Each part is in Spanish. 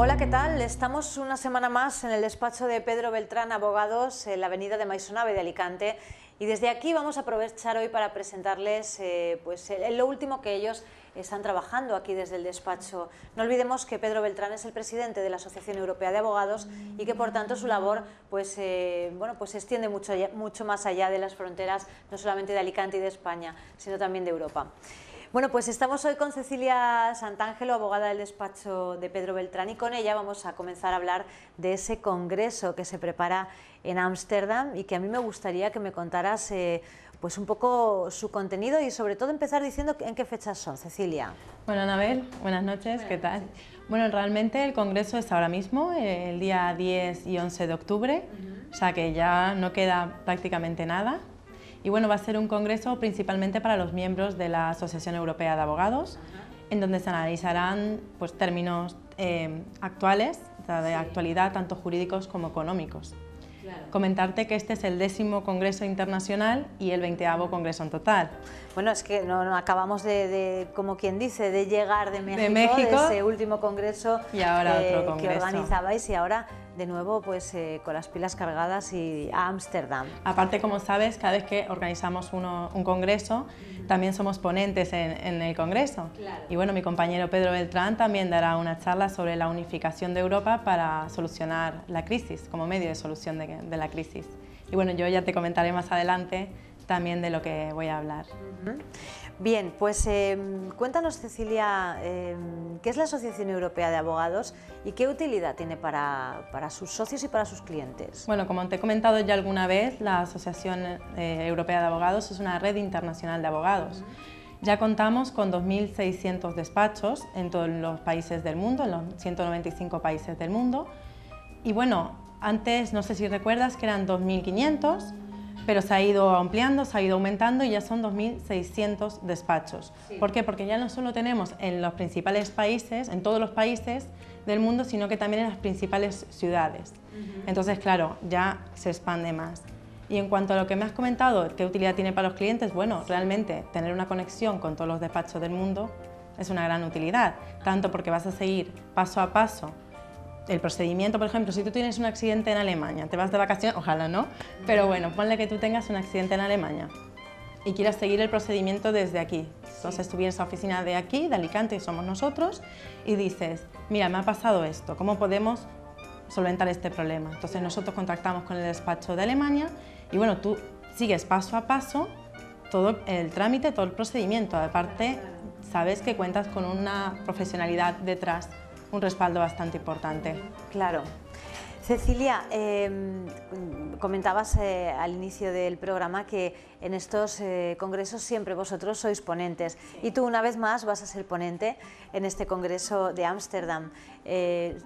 Hola, ¿qué tal? Estamos una semana más en el despacho de Pedro Beltrán Abogados, en la avenida de Maisonave de Alicante, y desde aquí vamos a aprovechar hoy para presentarles lo último que ellos están trabajando aquí desde el despacho. No olvidemos que Pedro Beltrán es el presidente de la Asociación Europea de Abogados y que por tanto su labor se extiende mucho más allá de las fronteras, no solamente de Alicante y de España, sino también de Europa. Bueno, pues estamos hoy con Cecilia Santangelo, abogada del despacho de Pedro Beltrán, y con ella vamos a comenzar a hablar de ese congreso que se prepara en Ámsterdam y que a mí me gustaría que me contaras pues un poco su contenido y sobre todo empezar diciendo en qué fechas son, Cecilia. Bueno, Anabel, buenas noches, ¿qué tal? Bueno, realmente el congreso es ahora mismo, el día 10 y 11 de octubre, o sea que ya no queda prácticamente nada. Y bueno, va a ser un congreso principalmente para los miembros de la Asociación Europea de Abogados, en donde se analizarán pues, términos actuales, o sea, de actualidad, tanto jurídicos como económicos. Claro. Comentarte que este es el 10º Congreso Internacional y el 20º Congreso en total. Bueno, es que no acabamos como quien dice, de llegar de México, de ese último congreso y ahora otro congreso que organizabais, y ahora de nuevo pues con las pilas cargadas y a Ámsterdam. Aparte, como sabes, cada vez que organizamos un congreso, también somos ponentes en el congreso. Claro. Y bueno, mi compañero Pedro Beltrán también dará una charla sobre la unificación de Europa para solucionar la crisis, como medio de solución de la crisis. Y bueno, yo ya te comentaré más adelante también de lo que voy a hablar. Bien, pues cuéntanos, Cecilia, ¿qué es la Asociación Europea de Abogados y qué utilidad tiene para sus socios y para sus clientes? Bueno, como te he comentado ya alguna vez, la Asociación Europea de Abogados es una red internacional de abogados. Ya contamos con 2.600 despachos en todos los países del mundo, en los 195 países del mundo. Y bueno, antes, no sé si recuerdas, que eran 2.500, pero se ha ido ampliando, se ha ido aumentando y ya son 2.600 despachos. Sí. ¿Por qué? Porque ya no solo tenemos en los principales países, en todos los países del mundo, sino que también en las principales ciudades. Entonces, claro, ya se expande más. Y en cuanto a lo que me has comentado, ¿qué utilidad tiene para los clientes? Bueno, realmente tener una conexión con todos los despachos del mundo es una gran utilidad, tanto porque vas a seguir paso a paso el procedimiento. Por ejemplo, si tú tienes un accidente en Alemania, te vas de vacaciones, ojalá no, pero bueno, ponle que tú tengas un accidente en Alemania y quieras seguir el procedimiento desde aquí. Entonces tú vienes a la oficina de aquí, de Alicante, y somos nosotros, y dices, mira, me ha pasado esto, ¿cómo podemos solventar este problema? Entonces nosotros contactamos con el despacho de Alemania y bueno, tú sigues paso a paso todo el trámite, todo el procedimiento. Aparte, sabes que cuentas con una profesionalidad detrás, un respaldo bastante importante. Claro. Cecilia, comentabas al inicio del programa que en estos congresos siempre vosotros sois ponentes, y tú una vez más vas a ser ponente en este congreso de Ámsterdam.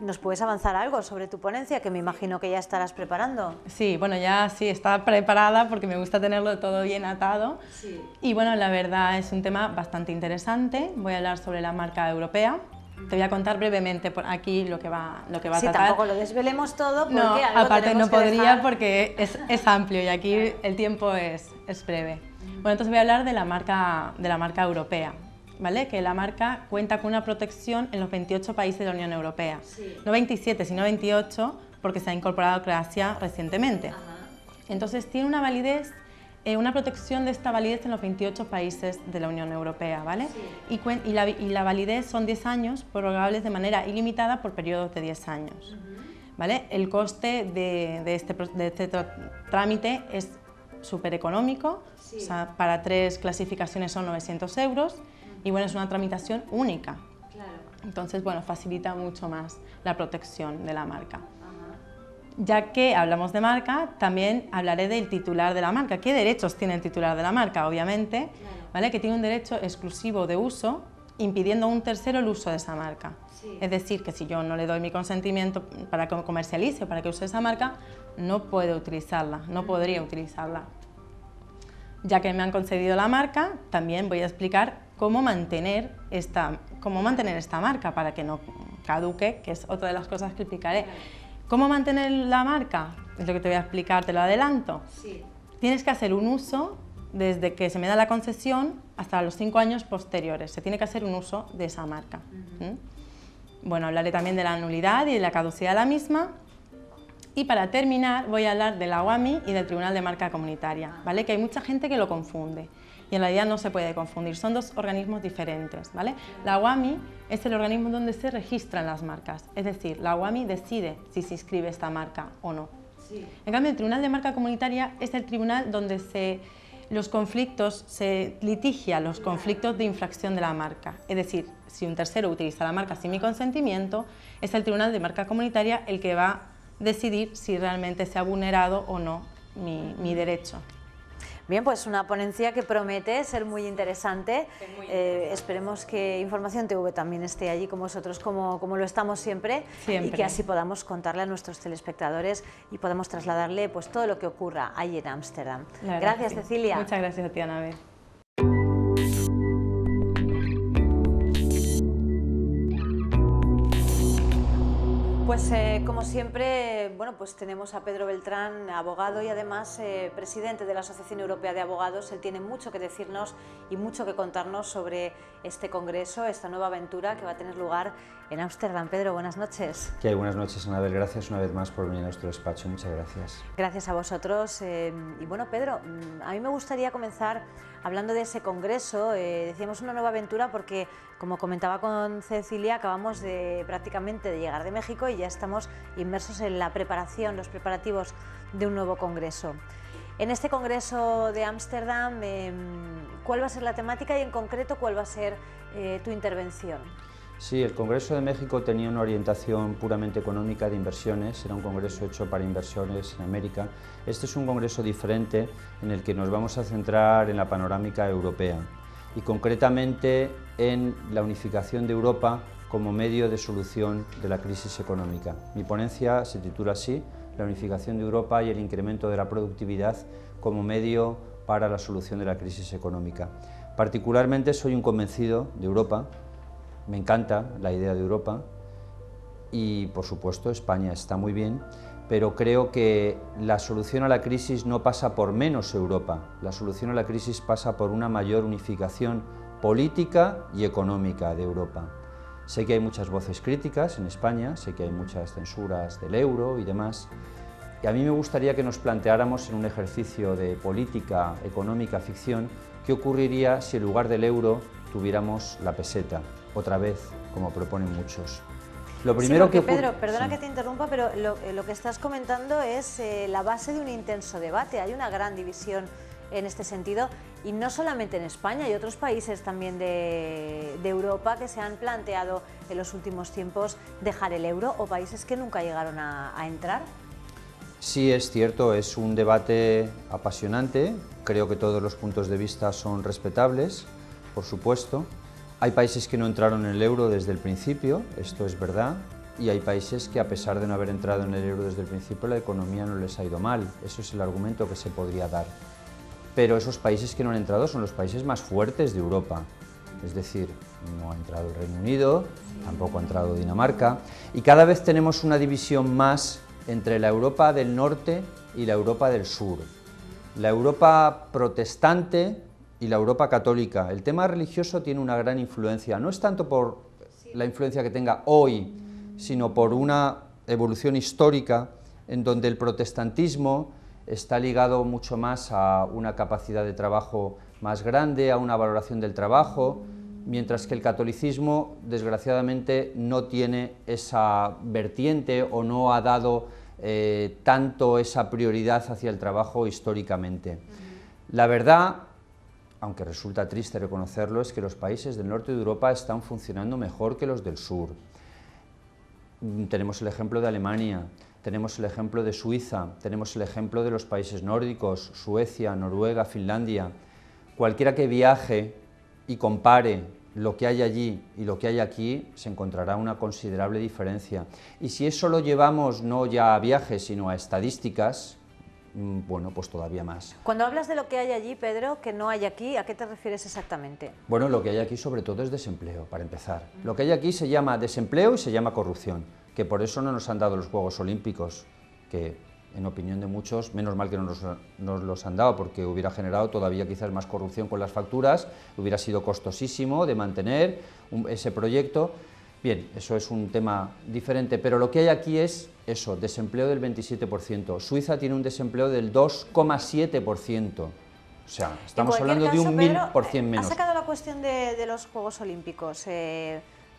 ¿Nos puedes avanzar algo sobre tu ponencia, que me imagino que ya estarás preparando? Sí, bueno, ya sí, está preparada porque me gusta tenerlo todo bien atado. Sí. Y bueno, la verdad es un tema bastante interesante. Voy a hablar sobre la marca europea. Te voy a contar brevemente por aquí lo que va a tratar. Sí, tampoco lo desvelemos todo porque no, algo aparte no podría dejar. Porque es amplio y aquí el tiempo es breve. Bueno, entonces voy a hablar de la marca europea, ¿vale? Que la marca cuenta con una protección en los 28 países de la Unión Europea. Sí. No 27, sino 28, porque se ha incorporado Croacia recientemente. Ajá. Entonces tiene una validez, una protección de esta validez en los 28 países de la Unión Europea, ¿vale? Sí. Y la validez son 10 años, prorrogables de manera ilimitada por periodos de 10 años, ¿vale? El coste de este trámite es súper económico, sí. O sea, para 3 clasificaciones son 900 euros, y bueno, es una tramitación única. Claro. Entonces, bueno, facilita mucho más la protección de la marca. Ya que hablamos de marca, también hablaré del titular de la marca. ¿Qué derechos tiene el titular de la marca? Obviamente, claro, ¿vale? Que tiene un derecho exclusivo de uso, impidiendo a un tercero el uso de esa marca. Sí. Es decir, que si yo no le doy mi consentimiento para que comercialice o para que use esa marca, no puede utilizarla, no podría utilizarla. Ya que me han concedido la marca, también voy a explicar cómo mantener esta marca para que no caduque, que es otra de las cosas que explicaré. Claro. ¿Cómo mantener la marca? Es lo que te voy a explicar, te lo adelanto. Sí. Tienes que hacer un uso desde que se me da la concesión hasta los 5 años posteriores. Se tiene que hacer un uso de esa marca. Bueno, hablaré también de la nulidad y de la caducidad de la misma. Y para terminar voy a hablar de la UAMI y del Tribunal de Marca Comunitaria, ¿vale? Que hay mucha gente que lo confunde y en realidad no se puede confundir, son dos organismos diferentes, ¿vale? La UAMI es el organismo donde se registran las marcas, es decir, la UAMI decide si se inscribe esta marca o no. Sí. En cambio, el Tribunal de Marca Comunitaria es el tribunal donde se litigia los conflictos de infracción de la marca, es decir, si un tercero utiliza la marca sin mi consentimiento, es el Tribunal de Marca Comunitaria el que va a decidir si realmente se ha vulnerado o no mi derecho. Bien, pues una ponencia que promete ser muy interesante. Esperemos que Información TV también esté allí con vosotros como lo estamos siempre, y que así podamos contarle a nuestros telespectadores y podamos trasladarle pues todo lo que ocurra allí en Ámsterdam. Gracias, Cecilia. Muchas gracias a ti, Anabel. Pues como siempre, bueno, pues tenemos a Pedro Beltrán, abogado y además presidente de la Asociación Europea de Abogados. Él tiene mucho que decirnos y mucho que contarnos sobre este congreso, esta nueva aventura que va a tener lugar en Ámsterdam. Pedro, buenas noches. ¿Qué hay? Buenas noches, Anabel. Gracias una vez más por venir a nuestro despacho. Muchas gracias. Gracias a vosotros. Y bueno, Pedro, a mí me gustaría comenzar hablando de ese congreso. Decíamos una nueva aventura porque, como comentaba con Cecilia, acabamos prácticamente de llegar de México y ya estamos inmersos en la preparación, los preparativos de un nuevo congreso. En este congreso de Ámsterdam, ¿cuál va a ser la temática y en concreto cuál va a ser tu intervención? Sí, el Congreso de México tenía una orientación puramente económica de inversiones, era un congreso hecho para inversores en América. Este es un congreso diferente en el que nos vamos a centrar en la panorámica europea y concretamente en la unificación de Europa como medio de solución de la crisis económica. Mi ponencia se titula así: la unificación de Europa y el incremento de la productividad como medio para la solución de la crisis económica. Particularmente soy un convencido de Europa. Me encanta la idea de Europa y, por supuesto, España está muy bien, pero creo que la solución a la crisis no pasa por menos Europa. La solución a la crisis pasa por una mayor unificación política y económica de Europa. Sé que hay muchas voces críticas en España, sé que hay muchas censuras del euro y demás, y a mí me gustaría que nos planteáramos en un ejercicio de política económica ficción qué ocurriría si en lugar del euro tuviéramos la peseta, otra vez, como proponen muchos. Lo primero que Pedro, perdona que te interrumpa, pero lo que estás comentando es la base de un intenso debate. Hay una gran división en este sentido, y no solamente en España, hay otros países también de Europa que se han planteado en los últimos tiempos dejar el euro, o países que nunca llegaron a entrar. Sí, es cierto, es un debate apasionante. Creo que todos los puntos de vista son respetables, por supuesto. Hay países que no entraron en el euro desde el principio, esto es verdad, y hay países que, a pesar de no haber entrado en el euro desde el principio, la economía no les ha ido mal. Eso es el argumento que se podría dar. Pero esos países que no han entrado son los países más fuertes de Europa. Es decir, no ha entrado el Reino Unido, tampoco ha entrado Dinamarca, y cada vez tenemos una división más entre la Europa del norte y la Europa del sur. La Europa protestante y la Europa católica. El tema religioso tiene una gran influencia, no es tanto por la influencia que tenga hoy, sino por una evolución histórica en donde el protestantismo está ligado mucho más a una capacidad de trabajo más grande, a una valoración del trabajo, mientras que el catolicismo, desgraciadamente, no tiene esa vertiente o no ha dado tanto esa prioridad hacia el trabajo históricamente. La verdad, aunque resulta triste reconocerlo, es que los países del norte de Europa están funcionando mejor que los del sur. Tenemos el ejemplo de Alemania, tenemos el ejemplo de Suiza, tenemos el ejemplo de los países nórdicos, Suecia, Noruega, Finlandia. Cualquiera que viaje y compare lo que hay allí y lo que hay aquí, se encontrará una considerable diferencia. Y si eso lo llevamos no ya a viajes, sino a estadísticas, bueno, pues todavía más. Cuando hablas de lo que hay allí, Pedro, que no hay aquí, ¿a qué te refieres exactamente? Bueno, lo que hay aquí sobre todo es desempleo, para empezar. Lo que hay aquí se llama desempleo y se llama corrupción, que por eso no nos han dado los Juegos Olímpicos, que en opinión de muchos, menos mal que no nos los han dado, porque hubiera generado todavía quizás más corrupción con las facturas, hubiera sido costosísimo de mantener ese proyecto. Bien, eso es un tema diferente, pero lo que hay aquí es eso, desempleo del 27%. Suiza tiene un desempleo del 2,7%. O sea, estamos hablando de un 1000% menos. Ha sacado la cuestión de los Juegos Olímpicos.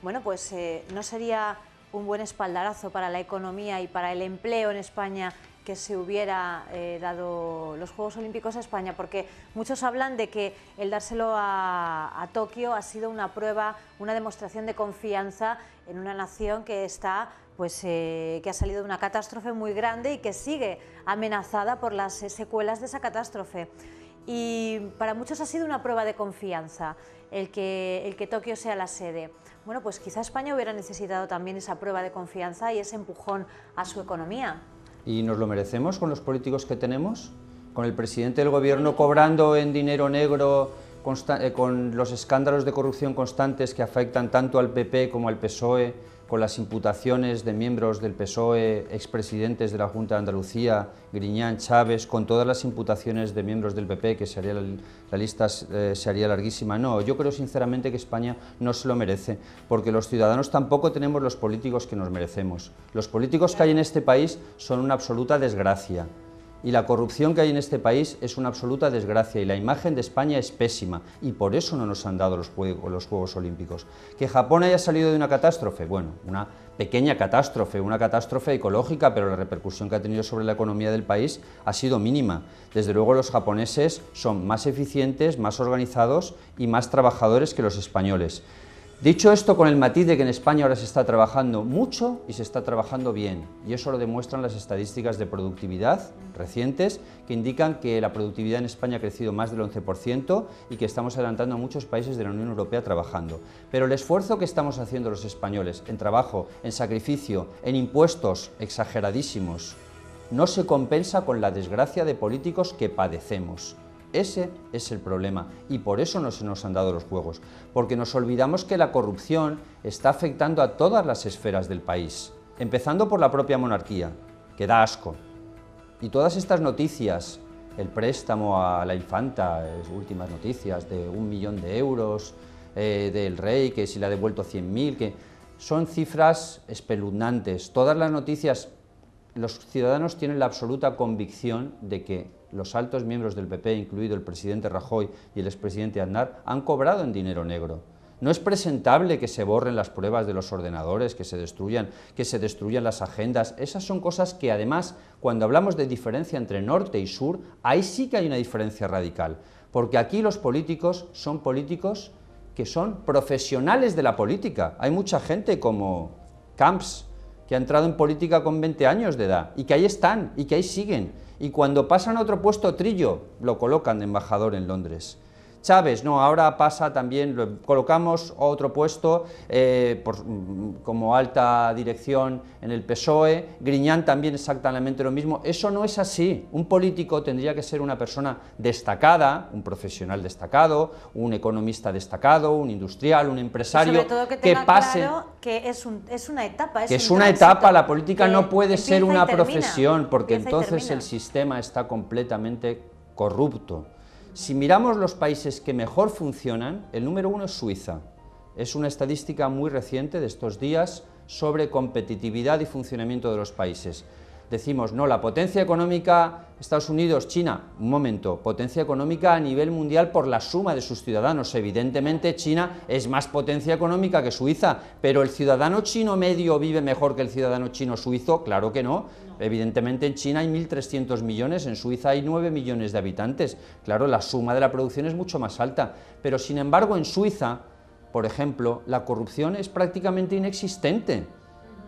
Bueno, pues ¿no sería un buen espaldarazo para la economía y para el empleo en España que se hubiera dado los Juegos Olímpicos a España? Porque muchos hablan de que el dárselo a Tokio ha sido una prueba, una demostración de confianza en una nación que está, pues, que ha salido de una catástrofe muy grande y que sigue amenazada por las secuelas de esa catástrofe. Y para muchos ha sido una prueba de confianza el que Tokio sea la sede. Bueno, pues quizá España hubiera necesitado también esa prueba de confianza y ese empujón a su economía. ¿Y nos lo merecemos con los políticos que tenemos? ¿Con el presidente del gobierno cobrando en dinero negro, con los escándalos de corrupción constantes que afectan tanto al PP como al PSOE, con las imputaciones de miembros del PSOE, expresidentes de la Junta de Andalucía, Griñán, Chávez, con todas las imputaciones de miembros del PP, que la lista se haría larguísima? No, yo creo sinceramente que España no se lo merece, porque los ciudadanos tampoco tenemos los políticos que nos merecemos. Los políticos que hay en este país son una absoluta desgracia. Y la corrupción que hay en este país es una absoluta desgracia y la imagen de España es pésima y por eso no nos han dado los Juegos Olímpicos. ¿Que Japón haya salido de una catástrofe? Bueno, una pequeña catástrofe, una catástrofe ecológica, pero la repercusión que ha tenido sobre la economía del país ha sido mínima. Desde luego los japoneses son más eficientes, más organizados y más trabajadores que los españoles. Dicho esto, con el matiz de que en España ahora se está trabajando mucho y se está trabajando bien, y eso lo demuestran las estadísticas de productividad recientes, que indican que la productividad en España ha crecido más del 11% y que estamos adelantando a muchos países de la Unión Europea trabajando. Pero el esfuerzo que estamos haciendo los españoles en trabajo, en sacrificio, en impuestos exageradísimos, no se compensa con la desgracia de políticos que padecemos. Ese es el problema y por eso no se nos han dado los Juegos, porque nos olvidamos que la corrupción está afectando a todas las esferas del país, empezando por la propia monarquía, que da asco. Y todas estas noticias, el préstamo a la infanta, últimas noticias de 1 millón de euros, del rey, que si le ha devuelto 100.000, que son cifras espeluznantes. Todas las noticias, los ciudadanos tienen la absoluta convicción de que los altos miembros del PP, incluido el presidente Rajoy y el expresidente Aznar, han cobrado en dinero negro. No es presentable que se borren las pruebas de los ordenadores, que se destruyan las agendas. Esas son cosas que además, cuando hablamos de diferencia entre norte y sur, ahí sí que hay una diferencia radical. Porque aquí los políticos son políticos que son profesionales de la política. Hay mucha gente como Camps, que ha entrado en política con 20 años de edad, y que ahí están, y que ahí siguen. Y cuando pasan a otro puesto, Trillo, lo colocan de embajador en Londres. Chávez, no, ahora pasa también, lo colocamos a otro puesto como alta dirección en el PSOE, Griñán también exactamente lo mismo. Eso no es así. Un político tendría que ser una persona destacada, un profesional destacado, un economista destacado, un industrial, un empresario, sobre todo que pase claro que es una etapa, es una etapa, la política no puede ser una profesión, porque entonces el sistema está completamente corrupto. Si miramos los países que mejor funcionan, el número 1 es Suiza. Es una estadística muy reciente de estos días sobre competitividad y funcionamiento de los países. Decimos, no, la potencia económica, Estados Unidos, China, un momento, potencia económica a nivel mundial por la suma de sus ciudadanos. Evidentemente China es más potencia económica que Suiza, pero ¿el ciudadano chino medio vive mejor que el ciudadano chino suizo? Claro que no. Evidentemente en China hay 1.300 millones, en Suiza hay 9 millones de habitantes. Claro, la suma de la producción es mucho más alta, pero sin embargo en Suiza, por ejemplo, la corrupción es prácticamente inexistente.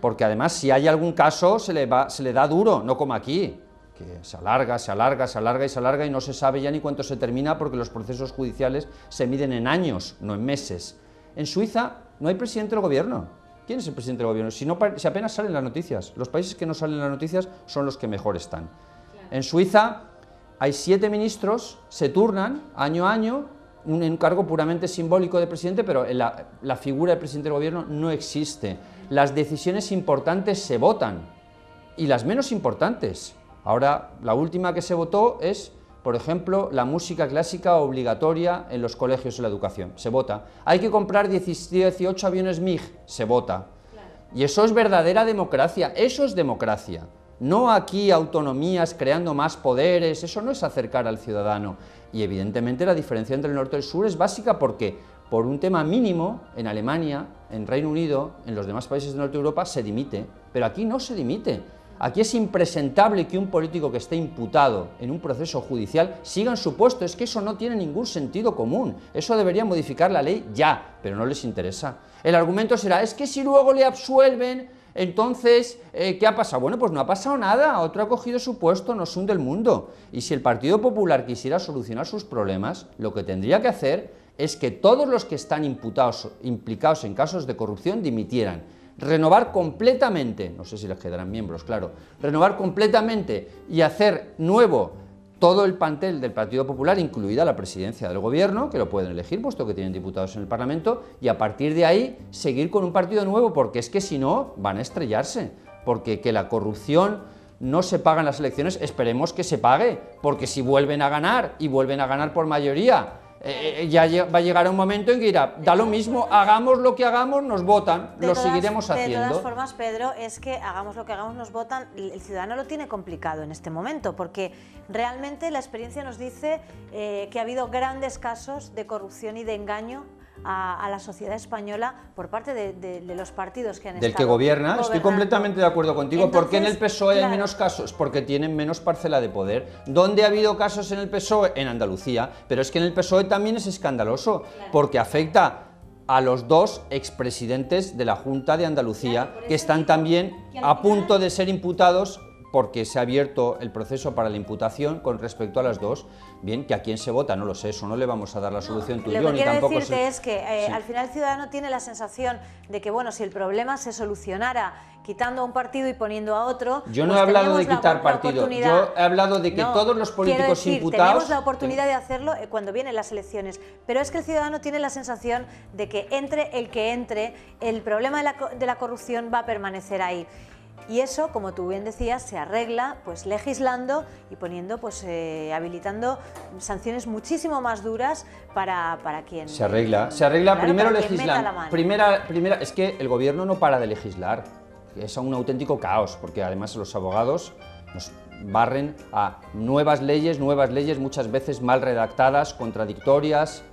Porque además si hay algún caso se le da duro, no como aquí, que se alarga y no se sabe ya ni cuánto se termina porque los procesos judiciales se miden en años, no en meses. En Suiza no hay presidente del gobierno. ¿Quién es el presidente del gobierno? Si apenas salen las noticias. Los países que no salen las noticias son los que mejor están. En Suiza hay 7 ministros, se turnan año a año, un encargo puramente simbólico de presidente, pero la figura del presidente del gobierno no existe. Las decisiones importantes se votan y las menos importantes. Ahora, la última que se votó es por ejemplo, la música clásica obligatoria en los colegios en la educación, se vota. Hay que comprar 18 aviones MiG, se vota. Y eso es verdadera democracia, eso es democracia. No aquí autonomías creando más poderes, eso no es acercar al ciudadano. Y evidentemente la diferencia entre el norte y el sur es básica porque por un tema mínimo en Alemania, en Reino Unido, en los demás países del norte de Europa se dimite, pero aquí no se dimite. Aquí es impresentable que un político que esté imputado en un proceso judicial siga en su puesto, es que eso no tiene ningún sentido común, eso debería modificar la ley ya, pero no les interesa. El argumento será, es que si luego le absuelven, entonces, ¿qué ha pasado? Bueno, pues no ha pasado nada, otro ha cogido su puesto, no se hunde el mundo. Y si el Partido Popular quisiera solucionar sus problemas, lo que tendría que hacer es que todos los que están implicados en casos de corrupción dimitieran. Renovar completamente, no sé si les quedarán miembros, claro, renovar completamente y hacer nuevo todo el plantel del Partido Popular, incluida la presidencia del gobierno, que lo pueden elegir, puesto que tienen diputados en el Parlamento, y a partir de ahí seguir con un partido nuevo, porque es que si no, van a estrellarse, porque que la corrupción no se paga en las elecciones, esperemos que se pague, porque si vuelven a ganar, y vuelven a ganar por mayoría, ya va a llegar un momento en que dirá, da lo mismo, hagamos lo que hagamos, nos votan, lo seguiremos haciendo. De todas formas, Pedro, es que hagamos lo que hagamos, nos votan, el ciudadano lo tiene complicado en este momento, porque realmente la experiencia nos dice que ha habido grandes casos de corrupción y de engaño a la sociedad española por parte de los partidos que han estado del que gobierna, estoy completamente de acuerdo contigo. Entonces, ¿por qué en el PSOE claro, hay menos casos? Porque tienen menos parcela de poder. ¿Dónde ha habido casos en el PSOE? En Andalucía, pero es que en el PSOE también es escandaloso, claro, porque afecta a los dos expresidentes de la Junta de Andalucía, claro, que están también a punto de ser imputados, porque se ha abierto el proceso para la imputación con respecto a las dos. Bien, que a quién se vota, no lo sé, eso no le vamos a dar la solución tú y yo, ni tampoco... Lo que quiero decirte es que al final el ciudadano tiene la sensación de que, bueno, si el problema se solucionara quitando a un partido y poniendo a otro... Yo no he hablado de quitar partido, yo he hablado de que todos los políticos imputados... Tenemos la oportunidad de hacerlo cuando vienen las elecciones, pero es que el ciudadano tiene la sensación de que entre el que entre, el problema de la corrupción va a permanecer ahí. Y eso, como tú bien decías, se arregla pues legislando y poniendo, pues habilitando sanciones muchísimo más duras para quien... Se arregla claro, primero legislando. Primera, es que el gobierno no para de legislar, es un auténtico caos, porque además los abogados nos barren a nuevas leyes muchas veces mal redactadas, contradictorias,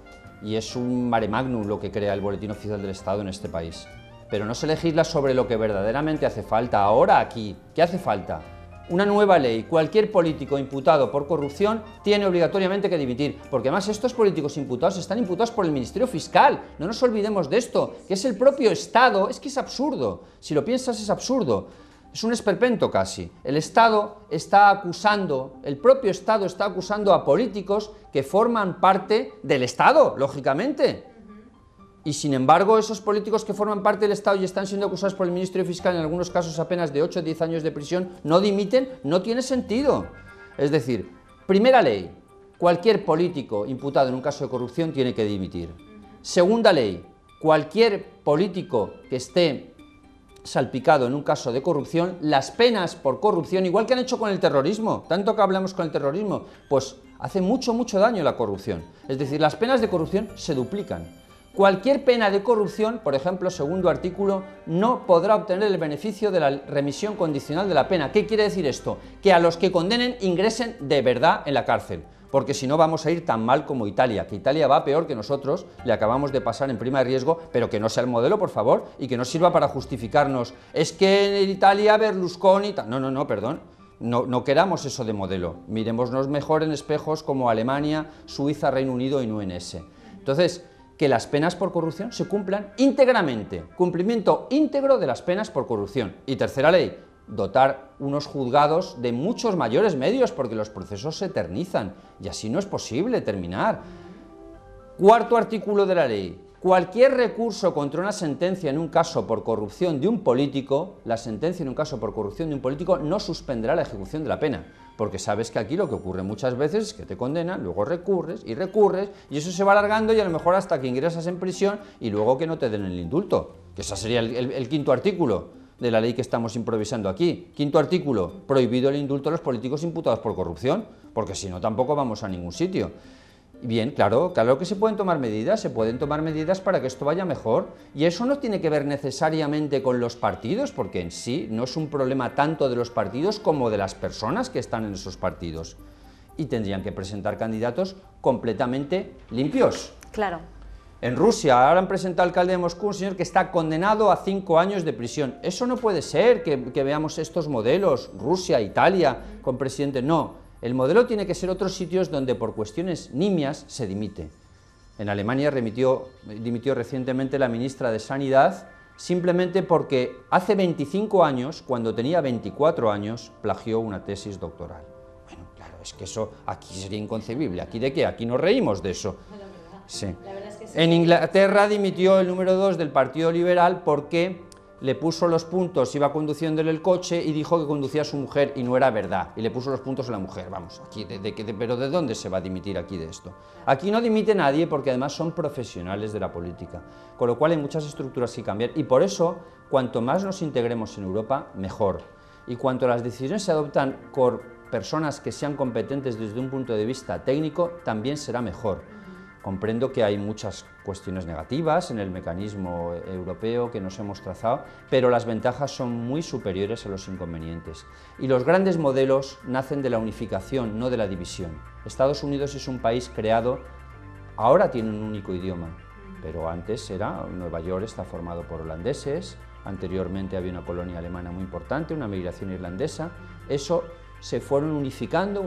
y es un mare magnum lo que crea el Boletín Oficial del Estado en este país. Pero no se legisla sobre lo que verdaderamente hace falta. Ahora aquí, ¿qué hace falta? Una nueva ley. Cualquier político imputado por corrupción tiene obligatoriamente que dimitir, porque además estos políticos imputados están imputados por el Ministerio Fiscal. No nos olvidemos de esto, que es el propio Estado. Es que es absurdo. Si lo piensas es absurdo. Es un esperpento casi. El Estado está acusando, el propio Estado está acusando a políticos que forman parte del Estado, lógicamente. Y sin embargo, esos políticos que forman parte del Estado y están siendo acusados por el Ministerio Fiscal, en algunos casos apenas de 8 o 10 años de prisión, no dimiten, no tiene sentido. Es decir, primera ley, cualquier político imputado en un caso de corrupción tiene que dimitir. Segunda ley, cualquier político que esté salpicado en un caso de corrupción, las penas por corrupción, igual que han hecho con el terrorismo, tanto que hablamos con el terrorismo, pues hace mucho daño la corrupción. Es decir, las penas de corrupción se duplican. Cualquier pena de corrupción, por ejemplo, segundo artículo, no podrá obtener el beneficio de la remisión condicional de la pena. ¿Qué quiere decir esto? Que a los que condenen ingresen de verdad en la cárcel, porque si no vamos a ir tan mal como Italia, que Italia va peor que nosotros, le acabamos de pasar en prima de riesgo, pero que no sea el modelo, por favor, y que no sirva para justificarnos. Es que en Italia Berlusconi... No, perdón. No queramos eso de modelo. Miremosnos mejor en espejos como Alemania, Suiza, Reino Unido y no en ese. Entonces, que las penas por corrupción se cumplan íntegramente, cumplimiento íntegro de las penas por corrupción. Y tercera ley, dotar unos juzgados de muchos mayores medios, porque los procesos se eternizan y así no es posible terminar. Cuarto artículo de la ley, cualquier recurso contra una sentencia en un caso por corrupción de un político, la sentencia en un caso por corrupción de un político no suspenderá la ejecución de la pena. Porque sabes que aquí lo que ocurre muchas veces es que te condenan, luego recurres, y eso se va alargando y a lo mejor hasta que ingresas en prisión y luego que no te den el indulto, que ese sería el quinto artículo. de la ley que estamos improvisando aquí. Quinto artículo, prohibido el indulto a los políticos imputados por corrupción, porque si no tampoco vamos a ningún sitio. Bien, claro que se pueden tomar medidas para que esto vaya mejor, y eso no tiene que ver necesariamente con los partidos, porque en sí no es un problema tanto de los partidos como de las personas que están en esos partidos, y tendrían que presentar candidatos completamente limpios. Claro. En Rusia ahora han presentado al alcalde de Moscú un señor que está condenado a 5 años de prisión. Eso no puede ser, que veamos estos modelos, Rusia, Italia, con presidentes, no. El modelo tiene que ser otros sitios donde por cuestiones nimias se dimite. En Alemania dimitió recientemente la ministra de Sanidad simplemente porque hace 25 años, cuando tenía 24 años, plagió una tesis doctoral. Bueno, claro, es que eso aquí sería inconcebible. ¿Aquí de qué? Aquí nos reímos de eso. Sí. En Inglaterra dimitió el número 2 del Partido Liberal porque le puso los puntos, iba conduciéndole el coche y dijo que conducía a su mujer y no era verdad, y le puso los puntos a la mujer. Vamos, aquí, pero ¿de dónde se va a dimitir aquí de esto? Aquí no dimite nadie porque además son profesionales de la política, con lo cual hay muchas estructuras que cambiar, y por eso cuanto más nos integremos en Europa, mejor, y cuanto las decisiones se adoptan por personas que sean competentes desde un punto de vista técnico, también será mejor. Comprendo que hay muchas cuestiones negativas en el mecanismo europeo que nos hemos trazado, pero las ventajas son muy superiores a los inconvenientes. Y los grandes modelos nacen de la unificación, no de la división. Estados Unidos es un país creado, ahora tiene un único idioma, pero antes Nueva York está formado por holandeses, anteriormente había una colonia alemana muy importante, una migración irlandesa. Eso se fueron unificando,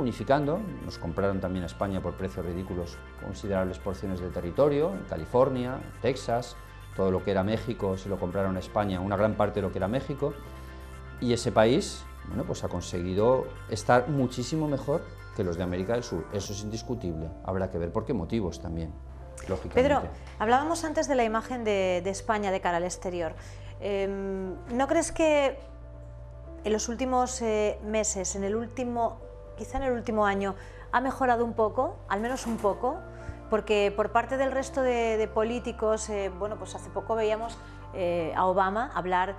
nos compraron también a España por precios ridículos considerables porciones de territorio, en California, Texas, todo lo que era México se lo compraron a España, una gran parte de lo que era México, y ese país, bueno, pues ha conseguido estar muchísimo mejor que los de América del Sur, eso es indiscutible, habrá que ver por qué motivos también, lógicamente. Pedro, hablábamos antes de la imagen de España de cara al exterior, ¿no crees que en los últimos meses, quizá en el último año, ha mejorado un poco, al menos un poco? Porque por parte del resto de políticos, bueno, pues hace poco veíamos a Obama hablar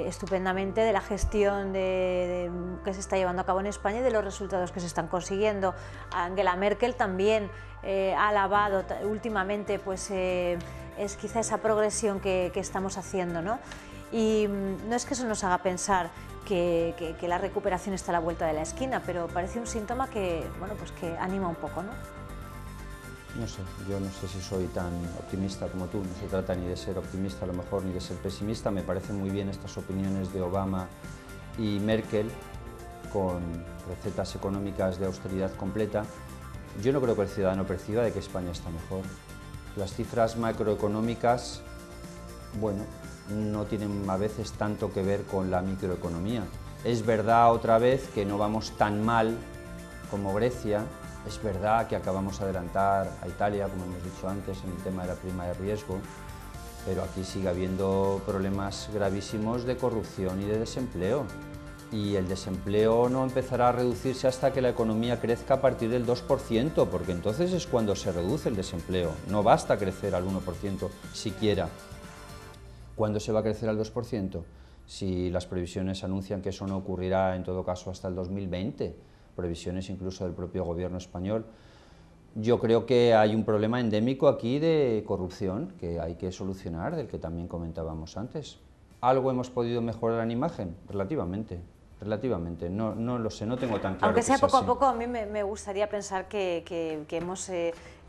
estupendamente de la gestión que se está llevando a cabo en España y de los resultados que se están consiguiendo. Angela Merkel también ha alabado últimamente, pues es quizá esa progresión que estamos haciendo, ¿no? Y no es que eso nos haga pensar que la recuperación está a la vuelta de la esquina, pero parece un síntoma que, bueno, pues que anima un poco, ¿no? No sé, yo no sé si soy tan optimista como tú, no se trata ni de ser optimista a lo mejor, ni de ser pesimista. Me parecen muy bien estas opiniones de Obama y Merkel con recetas económicas de austeridad completa. Yo no creo que el ciudadano perciba de que España está mejor. Las cifras macroeconómicas, bueno, no tienen a veces tanto que ver con la microeconomía. Es verdad otra vez que no vamos tan mal como Grecia, es verdad que acabamos de adelantar a Italia, como hemos dicho antes, en el tema de la prima de riesgo, pero aquí sigue habiendo problemas gravísimos de corrupción y de desempleo. Y el desempleo no empezará a reducirse hasta que la economía crezca a partir del 2%, porque entonces es cuando se reduce el desempleo. No basta crecer al 1% siquiera. ¿Cuándo se va a crecer al 2%? Si las previsiones anuncian que eso no ocurrirá en todo caso hasta el 2020, previsiones incluso del propio gobierno español. Yo creo que hay un problema endémico aquí de corrupción que hay que solucionar, del que también comentábamos antes. ¿Algo hemos podido mejorar en imagen? Relativamente, no lo sé, no tengo tan claro. Aunque sea que poco así. a poco, a mí me gustaría pensar que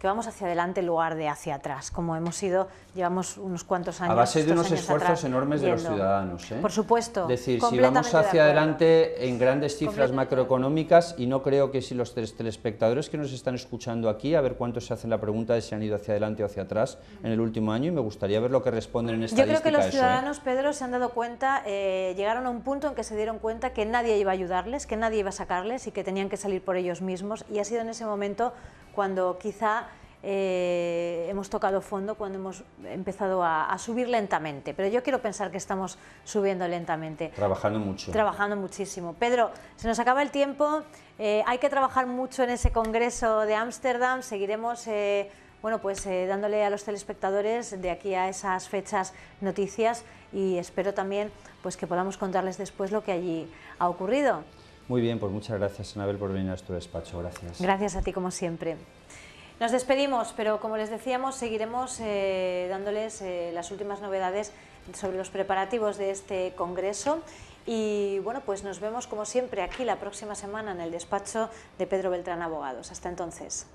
vamos hacia adelante en lugar de hacia atrás, como hemos ido, llevamos unos cuantos años. A base de unos años esfuerzos atrás, enormes de los ciudadanos. Por supuesto. Es decir, si vamos hacia adelante en grandes cifras macroeconómicas, y no creo que si los telespectadores que nos están escuchando aquí, a ver cuántos se hacen la pregunta de si han ido hacia adelante o hacia atrás en el último año, y me gustaría ver lo que responden en estadística. Yo creo que los ciudadanos, Pedro, se han dado cuenta, llegaron a un punto en que se dieron cuenta que nadie iba a ayudarles, que nadie iba a sacarles y que tenían que salir por ellos mismos, y ha sido en ese momento cuando quizá hemos tocado fondo, cuando hemos empezado a subir lentamente, pero yo quiero pensar que estamos subiendo lentamente. Trabajando mucho. Trabajando muchísimo. Pedro, se nos acaba el tiempo, hay que trabajar mucho en ese congreso de Ámsterdam, seguiremos bueno, pues dándole a los telespectadores de aquí a esas fechas noticias, y espero también pues que podamos contarles después lo que allí ha ocurrido. Muy bien, pues muchas gracias, Anabel, por venir a nuestro despacho. Gracias. Gracias a ti, como siempre. Nos despedimos, pero como les decíamos, seguiremos dándoles las últimas novedades sobre los preparativos de este congreso, y bueno, pues nos vemos como siempre aquí la próxima semana en el despacho de Pedro Beltrán Abogados. Hasta entonces.